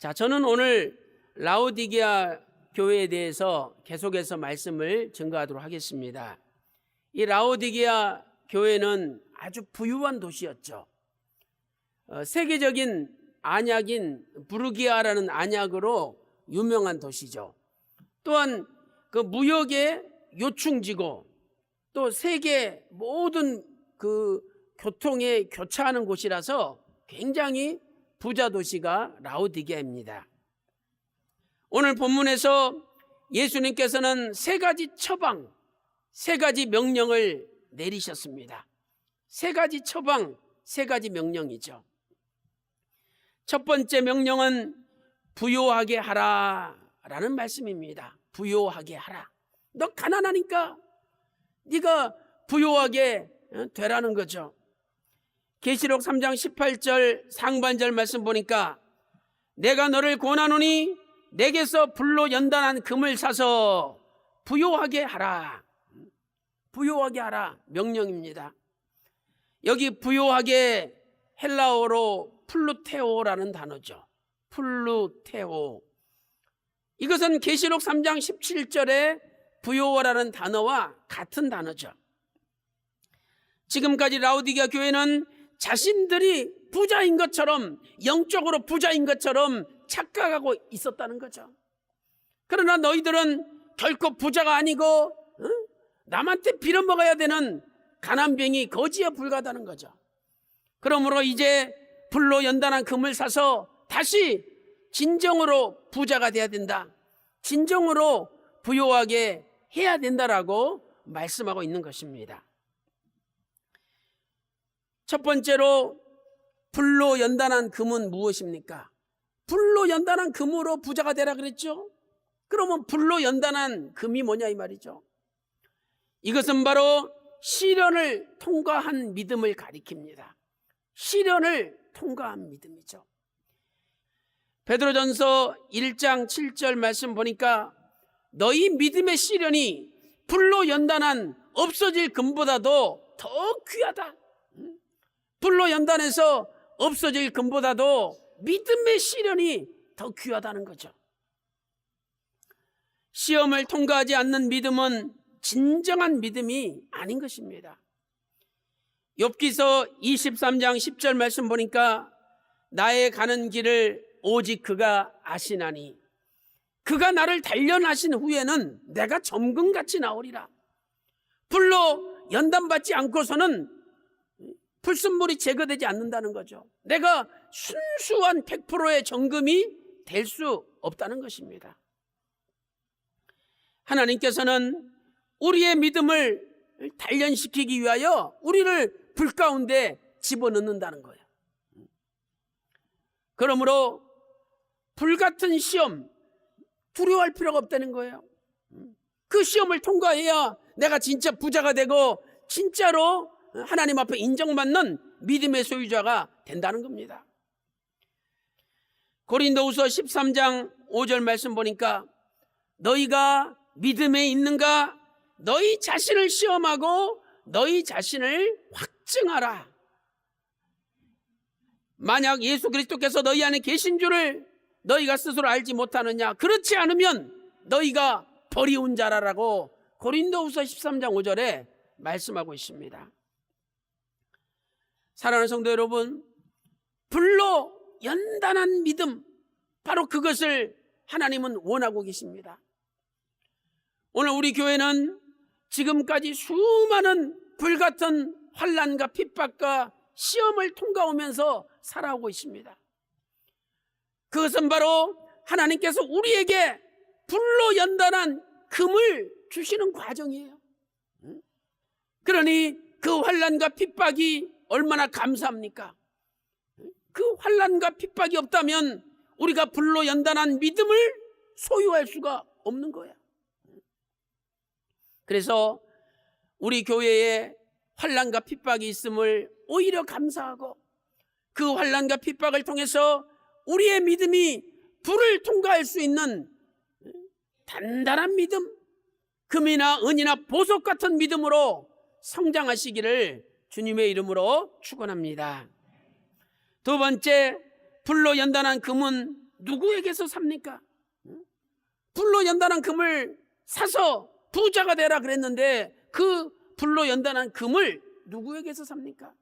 자, 저는 오늘 라오디게아 교회에 대해서 계속해서 말씀을 증거하도록 하겠습니다. 이 라오디게아 교회는 아주 부유한 도시였죠. 세계적인 안약인 부르기아라는 안약으로 유명한 도시죠. 또한 그 무역의 요충지고 또 세계 모든 그 교통에 교차하는 곳이라서 굉장히 부자 도시가 라오디게아입니다. 오늘 본문에서 예수님께서는 세 가지 처방, 세 가지 명령을 내리셨습니다. 세 가지 처방, 세 가지 명령이죠. 첫 번째 명령은 부요하게 하라라는 말씀입니다. 부요하게 하라. 너 가난하니까 네가 부요하게 되라는 거죠. 계시록 3장 18절 상반절 말씀 보니까 내가 너를 권하노니 내게서 불로 연단한 금을 사서 부요하게 하라. 부요하게 하라 명령입니다. 여기 부요하게 헬라어로 플루테오라는 단어죠. 플루테오. 이것은 계시록 3장 17절에 부요라는 단어와 같은 단어죠. 지금까지 라오디게아 교회는 자신들이 부자인 것처럼, 영적으로 부자인 것처럼 착각하고 있었다는 거죠. 그러나 너희들은 결코 부자가 아니고 남한테 빌어먹어야 되는 가난뱅이 거지에 불과하다는 거죠. 그러므로 이제 불로 연단한 금을 사서 다시 진정으로 부자가 돼야 된다. 진정으로 부요하게 해야 된다라고 말씀하고 있는 것입니다. 첫 번째로 불로 연단한 금은 무엇입니까? 불로 연단한 금으로 부자가 되라 그랬죠. 그러면 불로 연단한 금이 뭐냐 이 말이죠. 이것은 바로 시련을 통과한 믿음을 가리킵니다. 시련을 통과한 믿음이죠. 베드로전서 1장 7절 말씀 보니까 너희 믿음의 시련이 불로 연단한 없어질 금보다도 더 귀하다. 불로 연단해서 없어질 금보다도 믿음의 시련이 더 귀하다는 거죠. 시험을 통과하지 않는 믿음은 진정한 믿음이 아닌 것입니다. 욥기서 23장 10절 말씀 보니까 나의 가는 길을 오직 그가 아시나니 그가 나를 단련하신 후에는 내가 점금같이 나오리라. 불로 연단받지 않고서는 불순물이 제거되지 않는다는 거죠. 내가 순수한 100%의 정금이 될 수 없다는 것입니다. 하나님께서는 우리의 믿음을 단련시키기 위하여 우리를 불 가운데 집어넣는다는 거예요. 그러므로 불같은 시험 두려워할 필요가 없다는 거예요. 그 시험을 통과해야 내가 진짜 부자가 되고 진짜로 하나님 앞에 인정받는 믿음의 소유자가 된다는 겁니다. 고린도후서 13장 5절 말씀 보니까 너희가 믿음에 있는가 너희 자신을 시험하고 너희 자신을 확증하라. 만약 예수 그리스도께서 너희 안에 계신 줄을 너희가 스스로 알지 못하느냐, 그렇지 않으면 너희가 버리운 자라라고 고린도후서 13장 5절에 말씀하고 있습니다. 사랑하는 성도 여러분, 불로 연단한 믿음, 바로 그것을 하나님은 원하고 계십니다. 오늘 우리 교회는 지금까지 수많은 불같은 환난과 핍박과 시험을 통과하면서 살아오고 있습니다. 그것은 바로 하나님께서 우리에게 불로 연단한 금을 주시는 과정이에요. 그러니 그 환난과 핍박이 얼마나 감사합니까? 그 환난과 핍박이 없다면 우리가 불로 연단한 믿음을 소유할 수가 없는 거야. 그래서 우리 교회에 환난과 핍박이 있음을 오히려 감사하고 그 환난과 핍박을 통해서 우리의 믿음이 불을 통과할 수 있는 단단한 믿음, 금이나 은이나 보석 같은 믿음으로 성장하시기를 주님의 이름으로 축원합니다. 두 번째, 불로 연단한 금은 누구에게서 삽니까? 불로 연단한 금을 사서 부자가 되라 그랬는데 그 불로 연단한 금을 누구에게서 삽니까?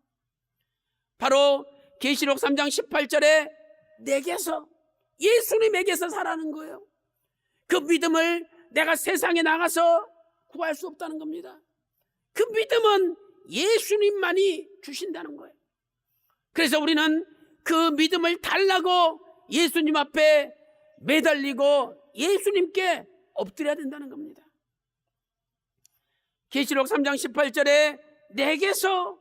바로 계시록 3장 18절에 내게서, 예수님에게서 사라는 거예요. 그 믿음을 내가 세상에 나가서 구할 수 없다는 겁니다. 그 믿음은 예수님만이 주신다는 거예요. 그래서 우리는 그 믿음을 달라고 예수님 앞에 매달리고 예수님께 엎드려야 된다는 겁니다. 계시록 3장 18절에 내게서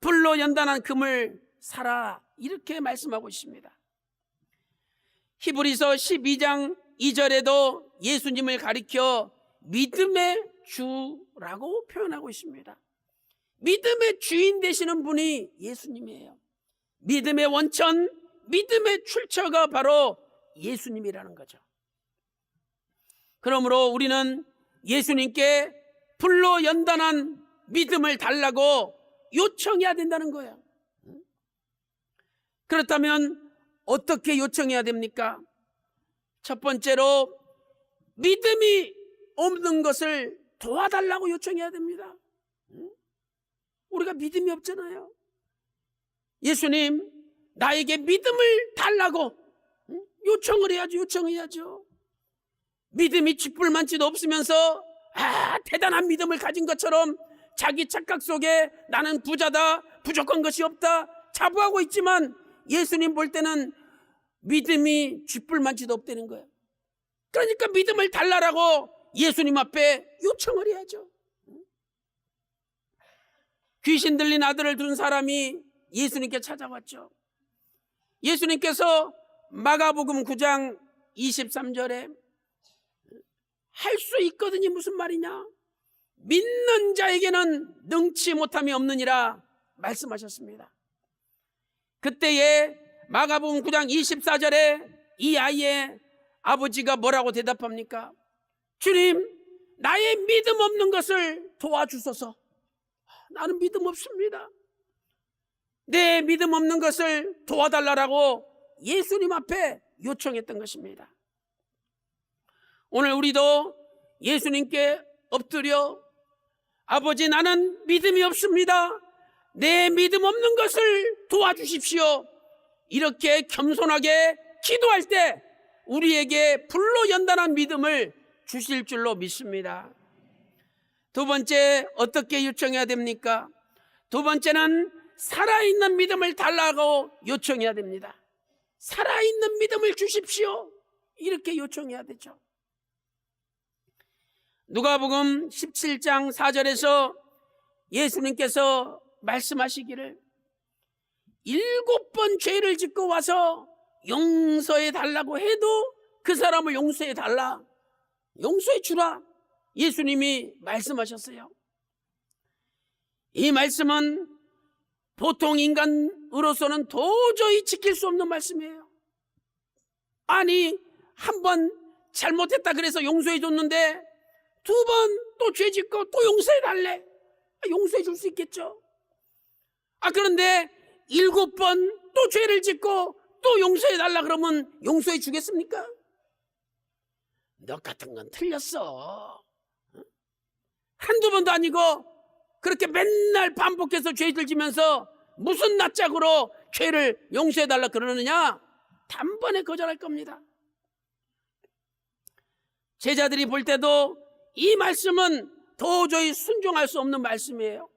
불로 연단한 금을 사라, 이렇게 말씀하고 있습니다. 히브리서 12장 2절에도 예수님을 가리켜 믿음의 주라고 표현하고 있습니다. 믿음의 주인 되시는 분이 예수님이에요. 믿음의 원천, 믿음의 출처가 바로 예수님이라는 거죠. 그러므로 우리는 예수님께 불로 연단한 믿음을 달라고 요청해야 된다는 거예요. 그렇다면 어떻게 요청해야 됩니까? 첫 번째로 믿음이 없는 것을 도와달라고 요청해야 됩니다. 우리가 믿음이 없잖아요. 예수님, 나에게 믿음을 달라고 요청을 해야죠. 요청해야죠. 믿음이 쥐뿔만치도 없으면서 대단한 믿음을 가진 것처럼 자기 착각 속에 나는 부자다, 부족한 것이 없다 자부하고 있지만 예수님 볼 때는 믿음이 쥐뿔만치도 없다는 거예요. 그러니까 믿음을 달라라고 예수님 앞에 요청을 해야죠. 귀신 들린 아들을 둔 사람이 예수님께 찾아왔죠. 예수님께서 마가복음 9장 23절에 할 수 있거든이 무슨 말이냐? 믿는 자에게는 능치 못함이 없느니라 말씀하셨습니다. 그때에 마가복음 9장 24절에 이 아이의 아버지가 뭐라고 대답합니까? 주님, 나의 믿음 없는 것을 도와주소서. 나는 믿음 없습니다. 내 믿음 없는 것을 도와달라고 예수님 앞에 요청했던 것입니다. 오늘 우리도 예수님께 엎드려 아버지, 나는 믿음이 없습니다. 내 믿음 없는 것을 도와주십시오. 이렇게 겸손하게 기도할 때 우리에게 불로 연단한 믿음을 주실 줄로 믿습니다. 두 번째, 어떻게 요청해야 됩니까? 두 번째는 살아있는 믿음을 달라고 요청해야 됩니다. 살아있는 믿음을 주십시오. 이렇게 요청해야 되죠. 누가복음 17장 4절에서 예수님께서 말씀하시기를 7번 죄를 짓고 와서 용서해 달라고 해도 그 사람을 용서해 달라, 용서해 주라, 예수님이 말씀하셨어요. 이 말씀은 보통 인간으로서는 도저히 지킬 수 없는 말씀이에요. 아니, 한 번 잘못했다 그래서 용서해 줬는데 두 번 또 죄 짓고 또 용서해 달래, 용서해 줄 수 있겠죠. 그런데 7번 또 죄를 짓고 또 용서해 달라 그러면 용서해 주겠습니까? 너 같은 건 틀렸어. 한두 번도 아니고 그렇게 맨날 반복해서 죄를 지면서 무슨 낯짝으로 죄를 용서해 달라 그러느냐? 단번에 거절할 겁니다. 제자들이 볼 때도 이 말씀은 도저히 순종할 수 없는 말씀이에요.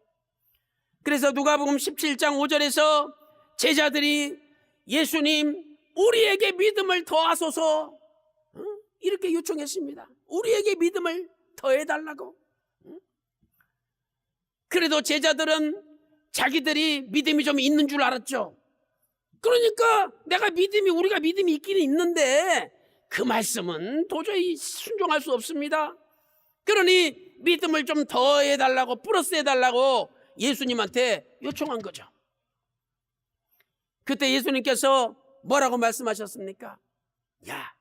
그래서 누가복음 17장 5절에서 제자들이 예수님, 우리에게 믿음을 더하소서, 이렇게 요청했습니다. 우리에게 믿음을 더해달라고. 그래도 제자들은 자기들이 믿음이 좀 있는 줄 알았죠. 그러니까 우리가 믿음이 있기는 있는데 그 말씀은 도저히 순종할 수 없습니다. 그러니 믿음을 좀 더해달라고, 플러스 해달라고 예수님한테 요청한 거죠. 그때 예수님께서 뭐라고 말씀하셨습니까? 야,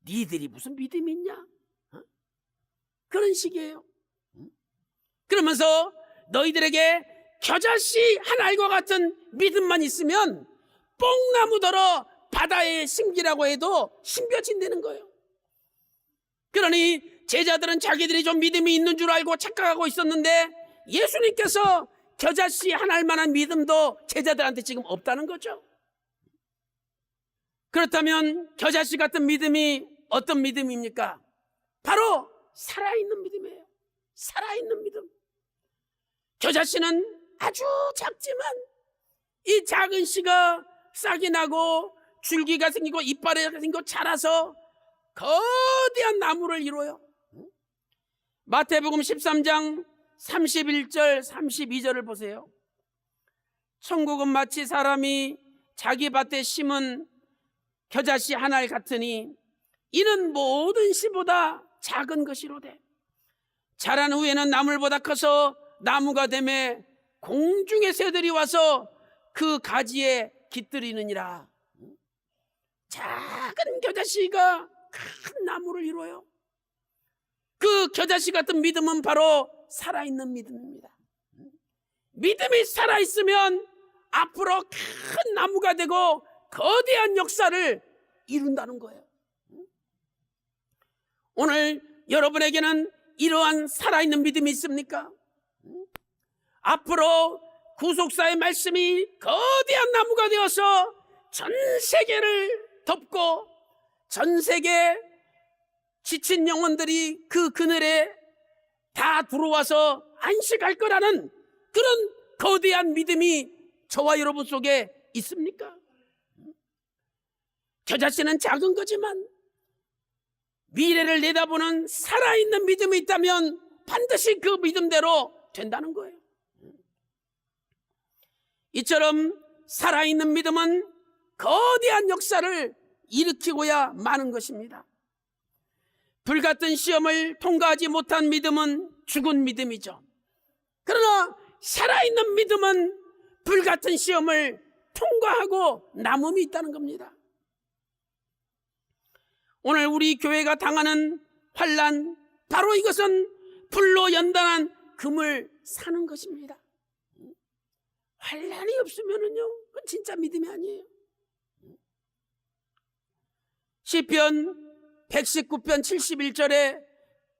니들이 무슨 믿음이 있냐? 그런 식이에요. 그러면서 너희들에게 겨자씨 한 알과 같은 믿음만 있으면 뽕나무더러 바다의 신기라고 해도 신겨진다는 거예요. 그러니 제자들은 자기들이 좀 믿음이 있는 줄 알고 착각하고 있었는데 예수님께서 겨자씨 하나일 만한 믿음도 제자들한테 지금 없다는 거죠. 그렇다면 겨자씨 같은 믿음이 어떤 믿음입니까? 바로 살아있는 믿음이에요. 살아있는 믿음. 겨자씨는 아주 작지만 이 작은 씨가 싹이 나고 줄기가 생기고 이빨이 생기고 자라서 거대한 나무를 이뤄요. 마태복음 13장 31절 32절을 보세요. 천국은 마치 사람이 자기 밭에 심은 겨자씨 하나를 같으니 이는 모든 씨보다 작은 것이로되 자란 후에는 나물보다 커서 나무가 되매 공중의 새들이 와서 그 가지에 깃들이느니라. 작은 겨자씨가 큰 나무를 이뤄요. 그 겨자씨 같은 믿음은 바로 살아있는 믿음입니다. 믿음이 살아있으면 앞으로 큰 나무가 되고 거대한 역사를 이룬다는 거예요. 오늘 여러분에게는 이러한 살아있는 믿음이 있습니까? 앞으로 구속사의 말씀이 거대한 나무가 되어서 전 세계를 덮고 전 세계 지친 영혼들이 그 그늘에 다 들어와서 안식할 거라는 그런 거대한 믿음이 저와 여러분 속에 있습니까? 겨자씨는 작은 거지만 미래를 내다보는 살아있는 믿음이 있다면 반드시 그 믿음대로 된다는 거예요. 이처럼 살아있는 믿음은 거대한 역사를 일으키고야 마는 것입니다. 불같은 시험을 통과하지 못한 믿음은 죽은 믿음이죠. 그러나 살아있는 믿음은 불같은 시험을 통과하고 남음이 있다는 겁니다. 오늘 우리 교회가 당하는 환난, 바로 이것은 불로 연단한 금을 사는 것입니다. 환난이 없으면은요, 그건 진짜 믿음이 아니에요. 시편 119편 71절에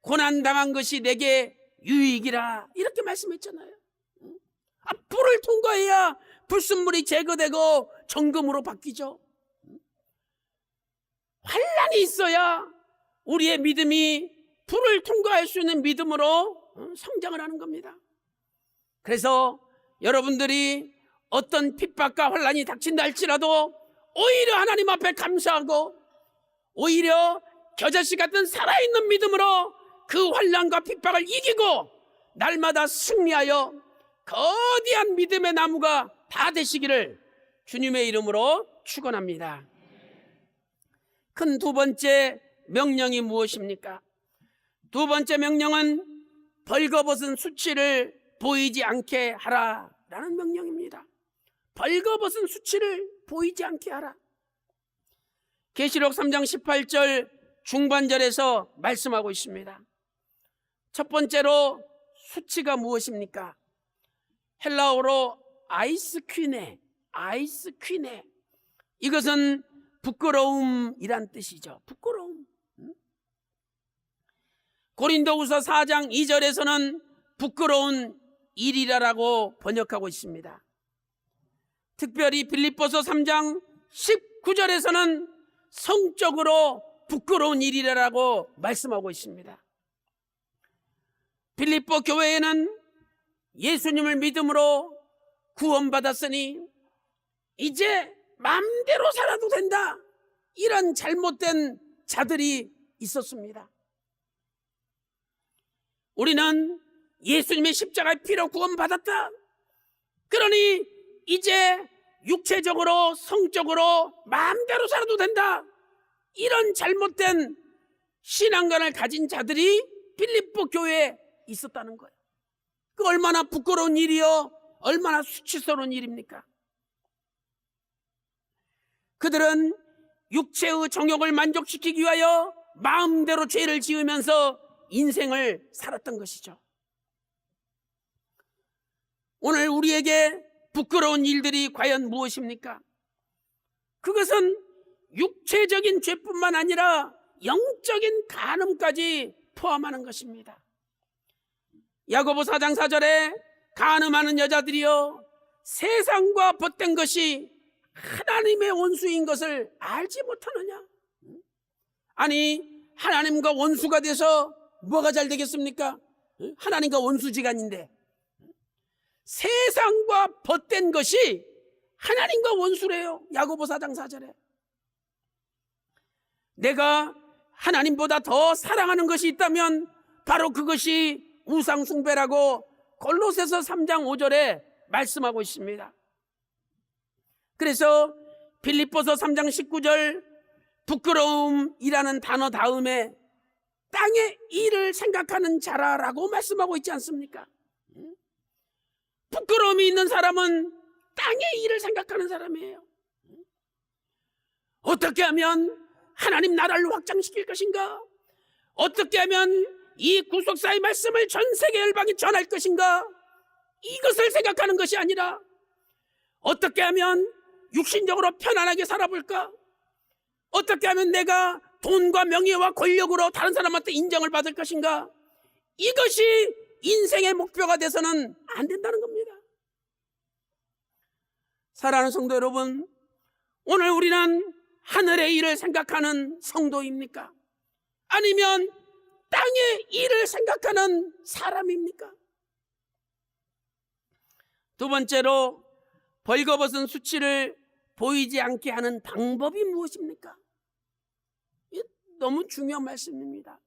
고난당한 것이 내게 유익이라 이렇게 말씀했잖아요. 불을 통과해야 불순물이 제거되고 정금으로 바뀌죠. 환난이 있어야 우리의 믿음이 불을 통과할 수 있는 믿음으로 성장을 하는 겁니다. 그래서 여러분들이 어떤 핍박과 환난이 닥친다 할지라도 오히려 하나님 앞에 감사하고 오히려 겨자씨 같은 살아있는 믿음으로 그 환난과 핍박을 이기고 날마다 승리하여 거대한 믿음의 나무가 다 되시기를 주님의 이름으로 축원합니다. 큰 두 번째 명령이 무엇입니까? 두 번째 명령은 벌거벗은 수치를 보이지 않게 하라라는 명령입니다. 벌거벗은 수치를 보이지 않게 하라. 계시록 3장 18절 중반절에서 말씀하고 있습니다. 첫 번째로 수치가 무엇입니까? 헬라어로 아이스퀴네, 이것은 부끄러움이란 뜻이죠. 부끄러움. 고린도후서 4장 2절에서는 부끄러운 일이라고 번역하고 있습니다. 특별히 빌립보서 3장 19절에서는 성적으로 부끄러운 일이라고 말씀하고 있습니다. 빌립보 교회에는 예수님을 믿음으로 구원받았으니 이제 마음대로 살아도 된다, 이런 잘못된 자들이 있었습니다. 우리는 예수님의 십자가의 피로 구원받았다, 그러니 이제 육체적으로 성적으로 마음대로 살아도 된다, 이런 잘못된 신앙관을 가진 자들이 빌립보 교회에 있었다는 거예요. 그 얼마나 부끄러운 일이요, 얼마나 수치스러운 일입니까? 그들은 육체의 정욕을 만족시키기 위하여 마음대로 죄를 지으면서 인생을 살았던 것이죠. 오늘 우리에게 부끄러운 일들이 과연 무엇입니까? 그것은 육체적인 죄뿐만 아니라 영적인 간음까지 포함하는 것입니다. 야고보 4장 4절에 간음하는 여자들이여 세상과 벗된 것이 하나님의 원수인 것을 알지 못하느냐? 아니, 하나님과 원수가 돼서 뭐가 잘 되겠습니까? 하나님과 원수지간인데, 세상과 벗된 것이 하나님과 원수래요. 야고보 4장 4절에. 내가 하나님보다 더 사랑하는 것이 있다면 바로 그것이 우상숭배라고 골로새서 3장 5절에 말씀하고 있습니다. 그래서 빌립보서 3장 19절 부끄러움이라는 단어 다음에 땅의 일을 생각하는 자라라고 말씀하고 있지 않습니까? 부끄러움이 있는 사람은 땅의 일을 생각하는 사람이에요. 어떻게 하면 하나님 나라를 확장시킬 것인가? 어떻게 하면 이 구속사의 말씀을 전 세계 열방에 전할 것인가? 이것을 생각하는 것이 아니라 어떻게 하면 육신적으로 편안하게 살아볼까? 어떻게 하면 내가 돈과 명예와 권력으로 다른 사람한테 인정을 받을 것인가? 이것이 인생의 목표가 돼서는 안 된다는 겁니다. 사랑하는 성도 여러분, 오늘 우리는 하늘의 일을 생각하는 성도입니까? 아니면 땅의 일을 생각하는 사람입니까? 두 번째로 벌거벗은 수치를 보이지 않게 하는 방법이 무엇입니까? 너무 중요한 말씀입니다.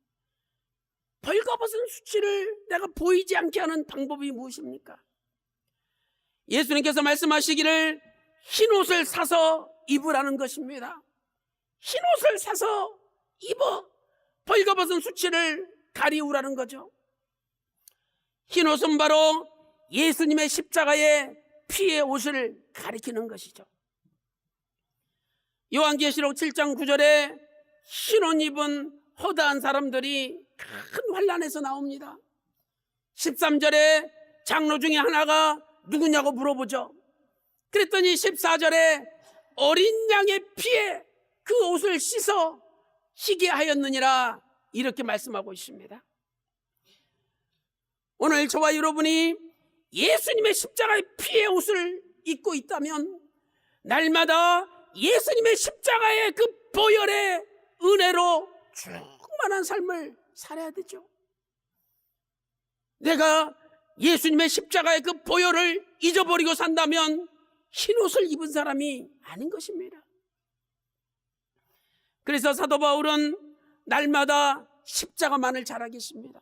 벌거벗은 수치를 내가 보이지 않게 하는 방법이 무엇입니까? 예수님께서 말씀하시기를 흰옷을 사서 입으라는 것입니다. 흰옷을 사서 입어 벌거벗은 수치를 가리우라는 거죠. 흰옷은 바로 예수님의 십자가의 피의 옷을 가리키는 것이죠. 요한계시록 7장 9절에 흰옷 입은 허다한 사람들이 큰 환난에서 나옵니다. 13절에 장로 중에 하나가 누구냐고 물어보죠. 그랬더니 14절에 어린 양의 피에 그 옷을 씻어 희게 하였느니라 이렇게 말씀하고 있습니다. 오늘 저와 여러분이 예수님의 십자가의 피의 옷을 입고 있다면 날마다 예수님의 십자가의 그 보혈의 은혜로 충만한 삶을 살아야 되죠. 내가 예수님의 십자가의 그 보혈을 잊어버리고 산다면 흰옷을 입은 사람이 아닌 것입니다. 그래서 사도 바울은 날마다 십자가만을 자랑했습니다.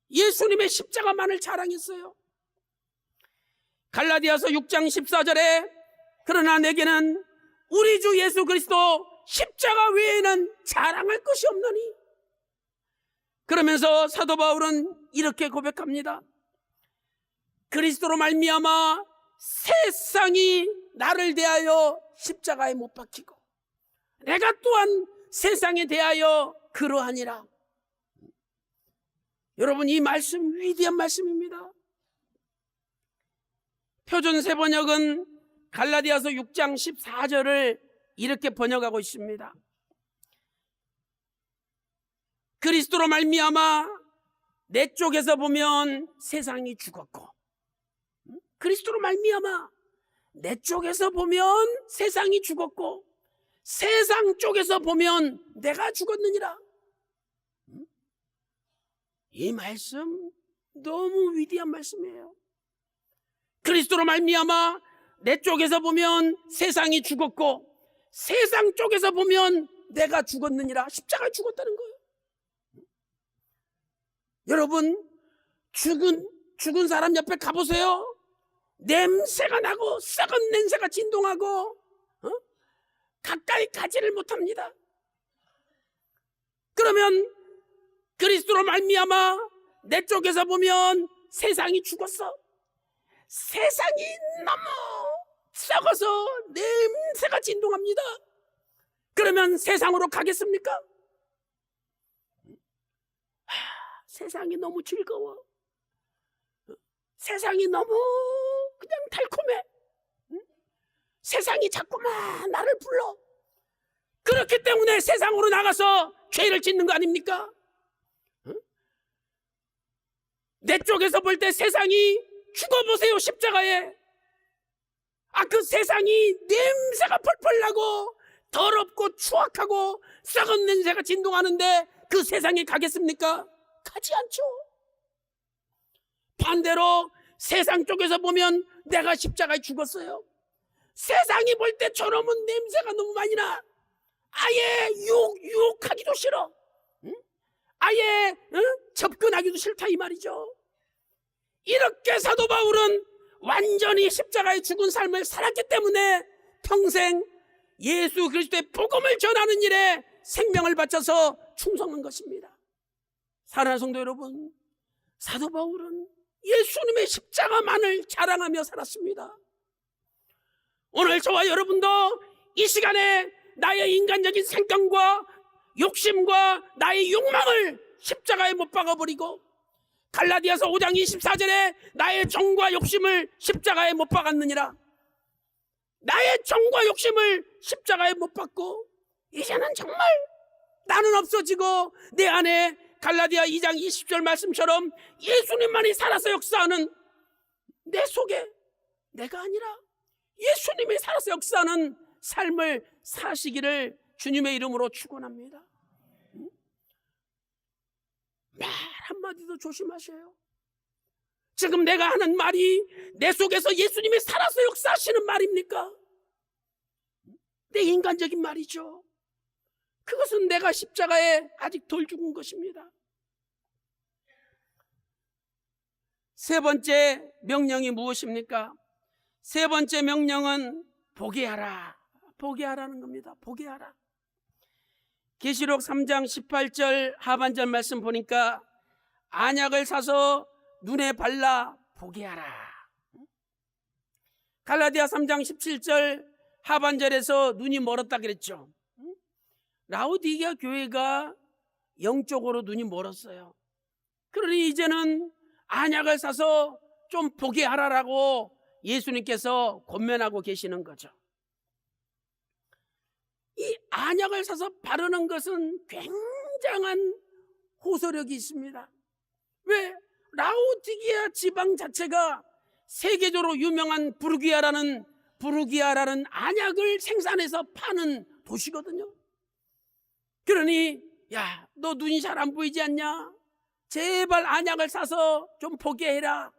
예수님의 십자가만을 자랑했어요. 갈라디아서 6장 14절에 그러나 내게는 우리 주 예수 그리스도 십자가 외에는 자랑할 것이 없나니. 그러면서 사도 바울은 이렇게 고백합니다. 그리스도로 말미암아 세상이 나를 대하여 십자가에 못 박히고 내가 또한 세상에 대하여 그러하니라. 여러분, 이 말씀 위대한 말씀입니다. 표준 세번역은 갈라디아서 6장 14절을 이렇게 번역하고 있습니다. 그리스도로 말미암아 내 쪽에서 보면 세상이 죽었고, 그리스도로 말미암아 내 쪽에서 보면 세상이 죽었고 세상 쪽에서 보면 내가 죽었느니라. 이 말씀 너무 위대한 말씀이에요. 그리스도로 말미암아 내 쪽에서 보면 세상이 죽었고 세상 쪽에서 보면 내가 죽었느니라. 십자가에 죽었다는 거예요. 여러분, 죽은 사람 옆에 가보세요. 냄새가 나고 썩은 냄새가 진동하고 가까이 가지를 못합니다. 그러면 그리스도로 말미암아 내 쪽에서 보면 세상이 죽었어. 세상이 너무 썩어서 냄새가 진동합니다. 그러면 세상으로 가겠습니까? 세상이 너무 즐거워. 세상이 너무 그냥 달콤해. 세상이 자꾸만 나를 불러. 그렇기 때문에 세상으로 나가서 죄를 짓는 거 아닙니까? 내 쪽에서 볼 때 세상이 죽어보세요. 십자가에 그 세상이 냄새가 펄펄 나고 더럽고 추악하고 썩은 냄새가 진동하는데 그 세상에 가겠습니까? 가지 않죠. 반대로 세상 쪽에서 보면 내가 십자가에 죽었어요. 세상이 볼 때 저놈은 냄새가 너무 많이 나. 아예 유혹하기도 싫어. 아예 접근하기도 싫다 이 말이죠. 이렇게 사도 바울은 완전히 십자가에 죽은 삶을 살았기 때문에 평생 예수 그리스도의 복음을 전하는 일에 생명을 바쳐서 충성한 것입니다. 사랑하는 성도 여러분, 사도 바울은 예수님의 십자가만을 자랑하며 살았습니다. 오늘 저와 여러분도 이 시간에 나의 인간적인 생각과 욕심과 나의 욕망을 십자가에 못 박아버리고 갈라디아서 5장 24절에 나의 정과 욕심을 십자가에 못 박았느니라. 나의 정과 욕심을 십자가에 못 박고 이제는 정말 나는 없어지고 내 안에 갈라디아 2장 20절 말씀처럼 예수님만이 살아서 역사하는 내 속에 내가 아니라 예수님이 살아서 역사하는 삶을 사시기를 주님의 이름으로 축원합니다. 말 한마디도 조심하셔요. 지금 내가 하는 말이 내 속에서 예수님이 살아서 역사하시는 말입니까? 내 인간적인 말이죠. 그것은 내가 십자가에 아직 덜 죽은 것입니다. 세 번째 명령이 무엇입니까? 세 번째 명령은 보게 하라. 보게 하라는 겁니다. 보게 하라. 계시록 3장 18절 하반절 말씀 보니까 안약을 사서 눈에 발라 보게 하라. 갈라디아 3장 17절 하반절에서 눈이 멀었다 그랬죠. 라오디게아 교회가 영적으로 눈이 멀었어요. 그러니 이제는 안약을 사서 좀 보게 하라라고 예수님께서 권면하고 계시는 거죠. 이 안약을 사서 바르는 것은 굉장한 호소력이 있습니다. 왜? 라오디게아 지방 자체가 세계적으로 유명한 부르기아라는 안약을 생산해서 파는 도시거든요. 그러니 야, 너 눈이 잘 안 보이지 않냐? 제발 안약을 사서 좀 보게 해라.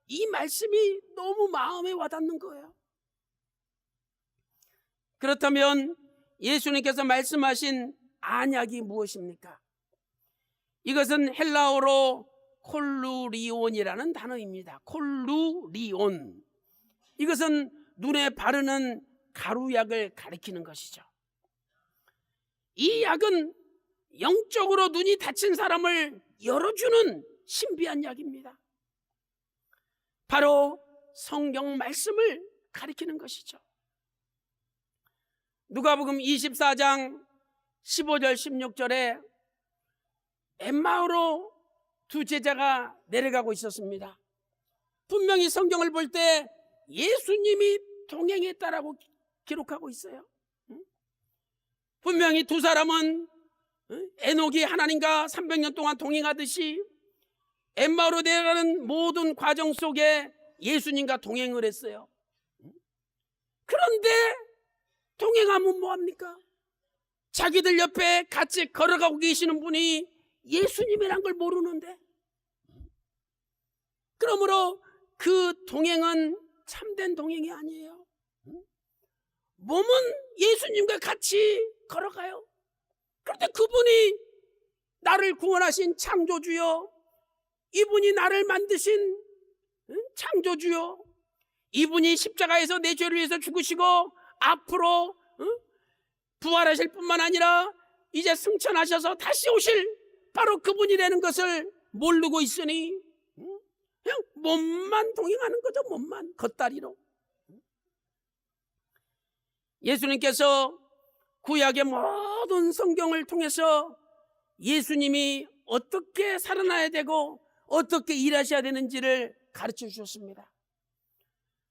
이 말씀이 너무 마음에 와닿는 거예요. 그렇다면 예수님께서 말씀하신 안약이 무엇입니까? 이것은 헬라어로 콜루리온이라는 단어입니다. 콜루리온. 이것은 눈에 바르는 가루약을 가리키는 것이죠. 이 약은 영적으로 눈이 닫힌 사람을 열어주는 신비한 약입니다. 바로 성경 말씀을 가리키는 것이죠. 누가복음 24장 15절 16절에 엠마오로 두 제자가 내려가고 있었습니다. 분명히 성경을 볼 때 예수님이 동행했다라고 기록하고 있어요. 분명히 두 사람은 에녹이 하나님과 300년 동안 동행하듯이 엠마오로 내려가는 모든 과정 속에 예수님과 동행을 했어요. 그런데 동행하면 뭐합니까? 자기들 옆에 같이 걸어가고 계시는 분이 예수님이란 걸 모르는데, 그러므로 그 동행은 참된 동행이 아니에요. 몸은 예수님과 같이 걸어가요. 그런데 그분이 나를 구원하신 창조주요, 이분이 나를 만드신 창조주요, 이분이 십자가에서 내 죄를 위해서 죽으시고 앞으로 부활하실 뿐만 아니라 이제 승천하셔서 다시 오실 바로 그분이라는 것을 모르고 있으니 그냥 몸만 동행하는 거죠. 몸만 겉다리로. 예수님께서 구약의 모든 성경을 통해서 예수님이 어떻게 살아나야 되고 어떻게 일하셔야 되는지를 가르쳐 주셨습니다.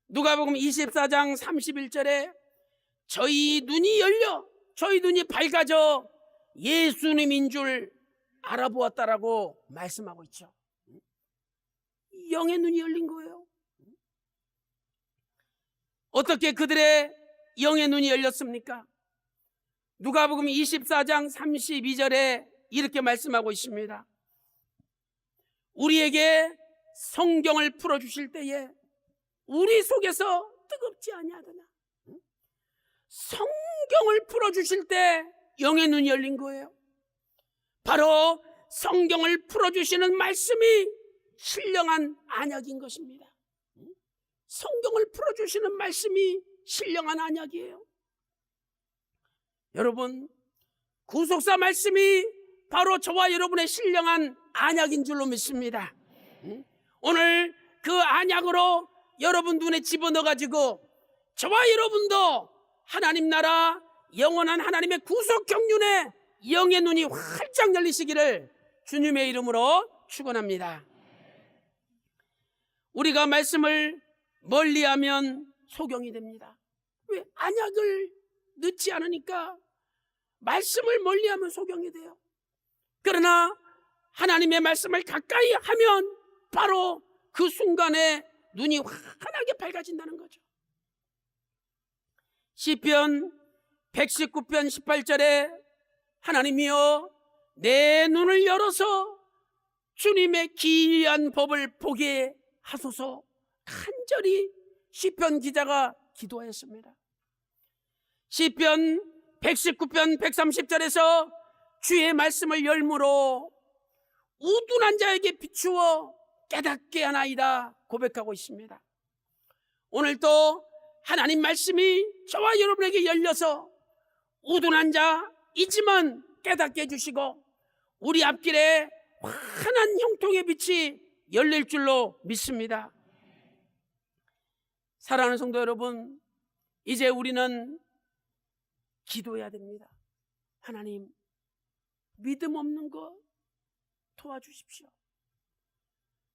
누가복음 24장 31절에 저희 눈이 열려 저희 눈이 밝아져 예수님인 줄 알아보았다라고 말씀하고 있죠. 영의 눈이 열린 거예요. 어떻게 그들의 영의 눈이 열렸습니까? 누가복음 24장 32절에 이렇게 말씀하고 있습니다. 우리에게 성경을 풀어주실 때에 우리 속에서 뜨겁지 아니하더냐. 성경을 풀어주실 때 영의 눈이 열린 거예요. 바로 성경을 풀어주시는 말씀이 신령한 안약인 것입니다. 성경을 풀어주시는 말씀이 신령한 안약이에요. 여러분, 구속사 말씀이 바로 저와 여러분의 신령한 안약인 줄로 믿습니다. 오늘 그 안약으로 여러분 눈에 집어넣어가지고 저와 여러분도 하나님 나라 영원한 하나님의 구속 경륜에 영의 눈이 활짝 열리시기를 주님의 이름으로 축원합니다. 우리가 말씀을 멀리하면 소경이 됩니다. 왜? 안약을 넣지 않으니까 말씀을 멀리하면 소경이 돼요. 그러나 하나님의 말씀을 가까이 하면 바로 그 순간에 눈이 환하게 밝아진다는 거죠. 시편 119편 18절에 하나님이여 내 눈을 열어서 주님의 기이한 법을 보게 하소서, 간절히 시편 기자가 기도했습니다. 시편 119편 130절에서 주의 말씀을 열므로 우둔한 자에게 비추어 깨닫게 하나이다 고백하고 있습니다. 오늘도 하나님 말씀이 저와 여러분에게 열려서 우둔한 자이지만 깨닫게 해주시고 우리 앞길에 환한 형통의 빛이 열릴 줄로 믿습니다. 사랑하는 성도 여러분, 이제 우리는 기도해야 됩니다. 하나님, 믿음 없는 거 도와주십시오.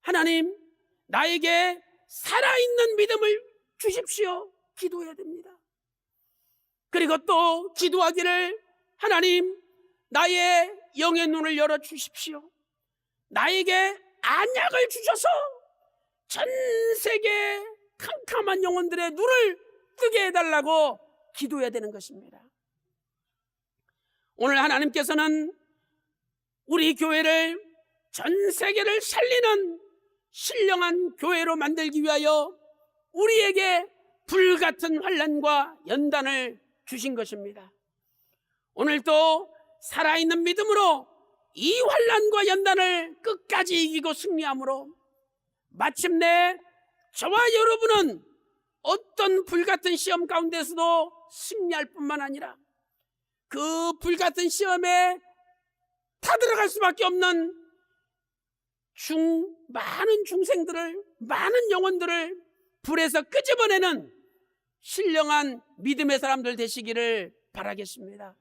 하나님, 나에게 살아있는 믿음을 주십시오. 기도해야 됩니다. 그리고 또 기도하기를 하나님, 나의 영의 눈을 열어주십시오. 나에게 안약을 주셔서 전 세계 캄캄한 영혼들의 눈을 뜨게 해달라고 기도해야 되는 것입니다. 오늘 하나님께서는 우리 교회를 전 세계를 살리는 신령한 교회로 만들기 위하여 우리에게 불같은 환난과 연단을 주신 것입니다. 오늘도 살아있는 믿음으로 이 환난과 연단을 끝까지 이기고 승리함으로 마침내 저와 여러분은 어떤 불같은 시험 가운데서도 승리할 뿐만 아니라 그 불같은 시험에 타들어갈 수밖에 없는 많은 중생들을, 많은 영혼들을 불에서 끄집어내는 신령한 믿음의 사람들 되시기를 바라겠습니다.